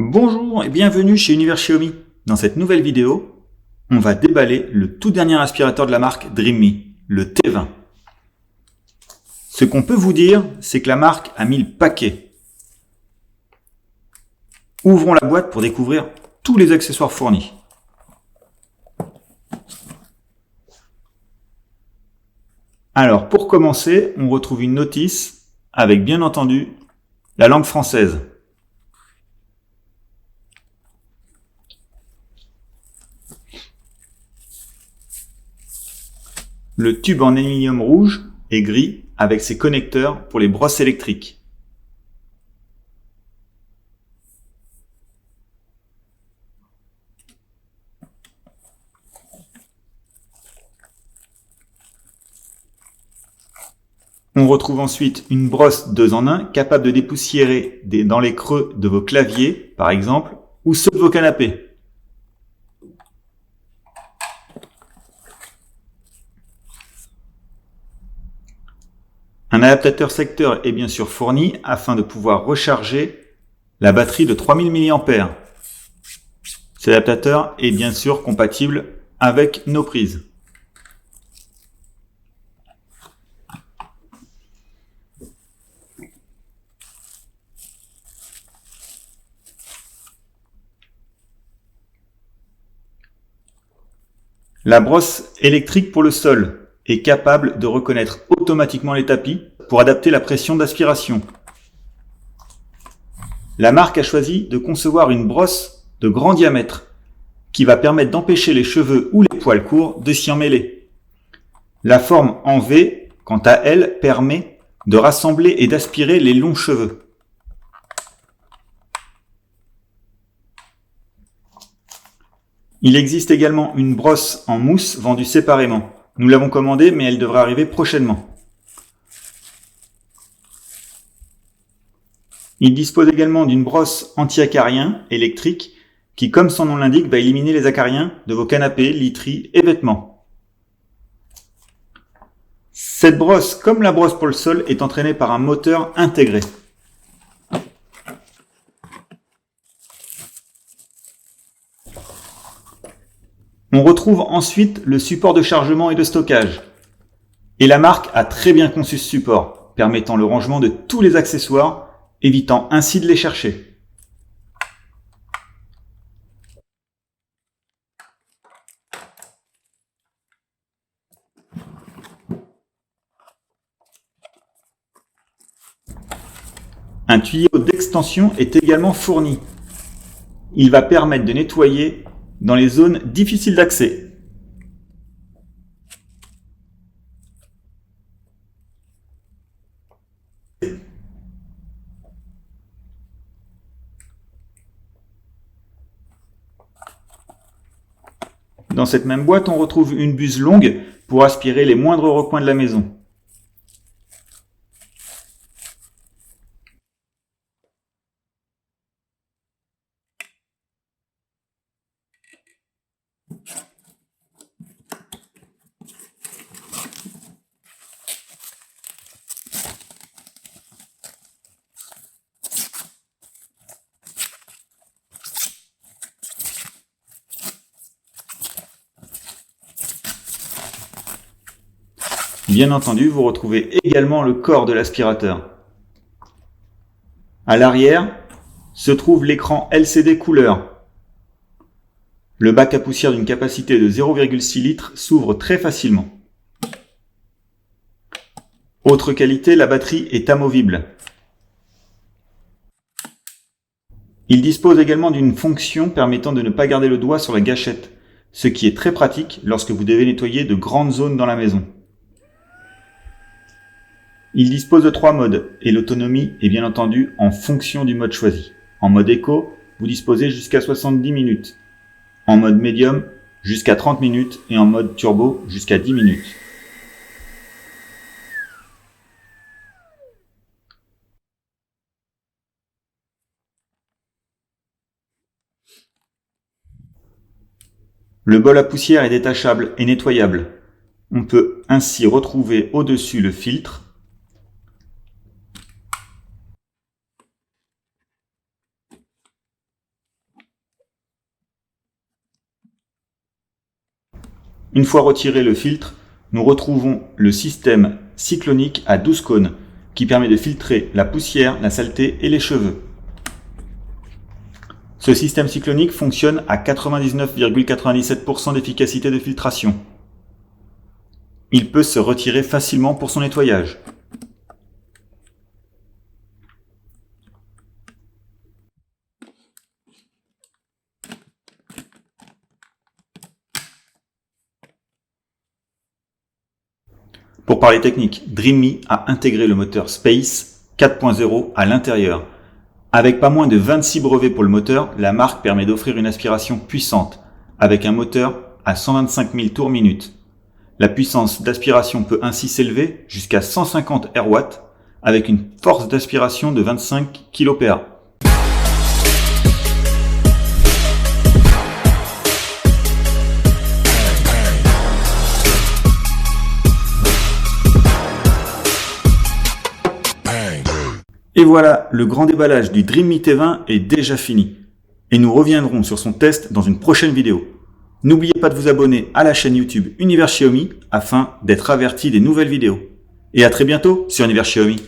Bonjour et bienvenue chez Univers Xiaomi. Dans cette nouvelle vidéo, on va déballer le tout dernier aspirateur de la marque DreamMe, le T20. Ce qu'on peut vous dire, c'est que la marque a mis le paquet. Ouvrons la boîte pour découvrir tous les accessoires fournis. Alors pour commencer, on retrouve une notice avec bien entendu la langue française. Le tube en aluminium rouge et gris avec ses connecteurs pour les brosses électriques. On retrouve ensuite une brosse 2 en 1 capable de dépoussiérer dans les creux de vos claviers, par exemple, ou ceux de vos canapés. Un adaptateur secteur est bien sûr fourni afin de pouvoir recharger la batterie de 3000 mAh. Cet adaptateur est bien sûr compatible avec nos prises. La brosse électrique pour le sol est capable de reconnaître automatiquement les tapis pour adapter la pression d'aspiration. La marque a choisi de concevoir une brosse de grand diamètre qui va permettre d'empêcher les cheveux ou les poils courts de s'y emmêler. La forme en V, quant à elle, permet de rassembler et d'aspirer les longs cheveux. Il existe également une brosse en mousse vendue séparément. Nous l'avons commandée, mais elle devrait arriver prochainement. Il dispose également d'une brosse anti-acarien électrique qui, comme son nom l'indique, va éliminer les acariens de vos canapés, literies et vêtements. Cette brosse, comme la brosse pour le sol, est entraînée par un moteur intégré. On retrouve ensuite le support de chargement et de stockage. Et la marque a très bien conçu ce support, permettant le rangement de tous les accessoires, évitant ainsi de les chercher. Un tuyau d'extension est également fourni. Il va permettre de nettoyer dans les zones difficiles d'accès. Dans cette même boîte, on retrouve une buse longue pour aspirer les moindres recoins de la maison. Bien entendu, vous retrouvez également le corps de l'aspirateur. À l'arrière se trouve l'écran LCD couleur. Le bac à poussière d'une capacité de 0,6 litres s'ouvre très facilement. Autre qualité, la batterie est amovible. Il dispose également d'une fonction permettant de ne pas garder le doigt sur la gâchette, ce qui est très pratique lorsque vous devez nettoyer de grandes zones dans la maison. Il dispose de 3 modes et l'autonomie est bien entendu en fonction du mode choisi. En mode éco, vous disposez jusqu'à 70 minutes. En mode médium, jusqu'à 30 minutes et en mode turbo, jusqu'à 10 minutes. Le bol à poussière est détachable et nettoyable. On peut ainsi retrouver au-dessus le filtre, Une fois retiré le filtre, nous retrouvons le système cyclonique à 12 cônes qui permet de filtrer la poussière, la saleté et les cheveux. Ce système cyclonique fonctionne à 99,97% d'efficacité de filtration. Il peut se retirer facilement pour son nettoyage. Pour parler technique, Dreamy a intégré le moteur Space 4.0 à l'intérieur. Avec pas moins de 26 brevets pour le moteur, la marque permet d'offrir une aspiration puissante, avec un moteur à 125 000 tours minute. La puissance d'aspiration peut ainsi s'élever jusqu'à 150 RW, avec une force d'aspiration de 25 kPa. Et voilà, le grand déballage du Dreamy T20 est déjà fini. Et nous reviendrons sur son test dans une prochaine vidéo. N'oubliez pas de vous abonner à la chaîne YouTube Univers Xiaomi afin d'être averti des nouvelles vidéos. Et à très bientôt sur Univers Xiaomi.